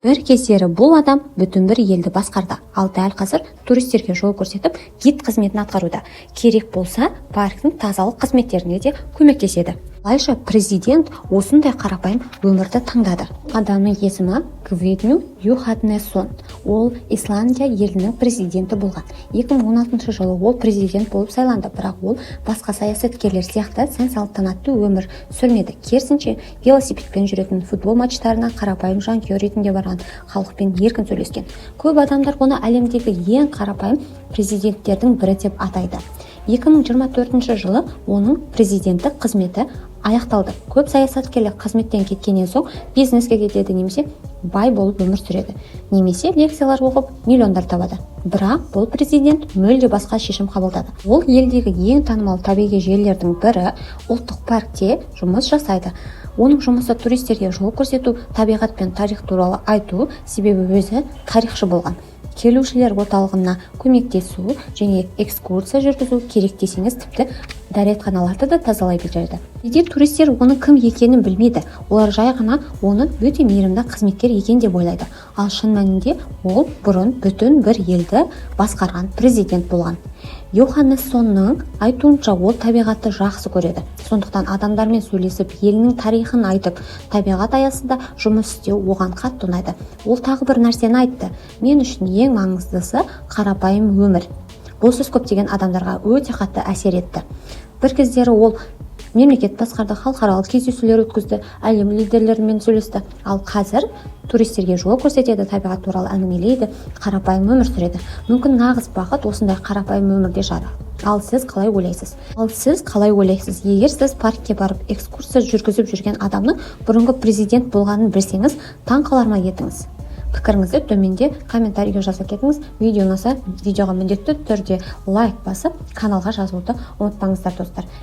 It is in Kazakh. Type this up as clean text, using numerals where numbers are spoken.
Бір кездері бұл адам бүтін бір елді басқарды, ал дәл қазір туристерге жол көрсетіп, гид қызметін атқаруда. Керек болса, парктің тазалық қызметтеріне де көмектеседі. Осылайша президент осындай қарапайым өмірді таңдады. Адамның есімі Гвидню Юханнессон. Ол Исландия елінің президенті болған. 2016 жылы ол президент болып сайланды, бірақ ол басқа саясаткерлер сияқты сән-салтанатты өмір сүрмеді. Керісінше, велосипедпен жүретін, футбол матчтарына қарапайым жанкүйер ретінде барған, халықпен еркін сөйлескен. Көп адамдар оны әлемдегі ең қарапайым президенттердің бірі деп атайды. 2024 жылы оның президенттік қызметі аяқталды. Көп саясаткерлер қызметтен кеткеннен соң бизнеске кетеді немесе бай болып өмір сүреді, немесе лекциялар оқып миллиондар табады. Бірақ бұл президент мүлде басқа шешім қабылдады. Ол елдегі ең танымал табиғи жерлердің бірі ұлттық паркте жұмыс жасайды. Оның жұмысы туристерге жол көрсету, табиғат пен тарих туралы айту, себебі өзі тарихшы болған. Келушілер орталығына көмектесу және экскурсия жүргізу керек десеңіз, тіпті дәретханаларды да тазалай береді. Кейде туристер оның кім екенін білмейді. Олар жай ғана оны өте мейірімді қызметкер екен деп ойлайды. Ал шын мәнінде ол бұрын бүтін бір елді басқарған президент болған. Юханнессонның айтуынша ол табиғатты жақсы көреді. Сондықтан адамдармен сөйлесіп, елінің тарихын айтып, табиғат аясында жұмыс істеу оған қатты ұнайды. Ол тағы бір нәрсені айтты: мен үшін ең маңыздысы қарапайым өмір. Бұл сөз көптеген адамдарға өте қатты әсер етті. Бір кездері ол мемлекет басқарды, халықаралық кездесулер өткізді, әлем лидерлерімен сөйлесті. Ал қазір туристерге жол көрсетеді, табиғат туралы әңгімелейді, қарапайым өмір сүреді. Мүмкін нағыз бақыт осындай қарапайым өмірде жатыр. Ал сіз қалай ойлайсыз? Егер сіз паркке барып экскурсия жүргізіп жүрген адамның бұрынғы президент болғанын білсеңіз, таң қалар ма едіңіз? Пікіріңізді төменде комментарийге жаза кетіңіз. Видео ұнаса, видеоға міндетті түрде лайк басып, каналға жазылуды ұмытпаңыздар, достар.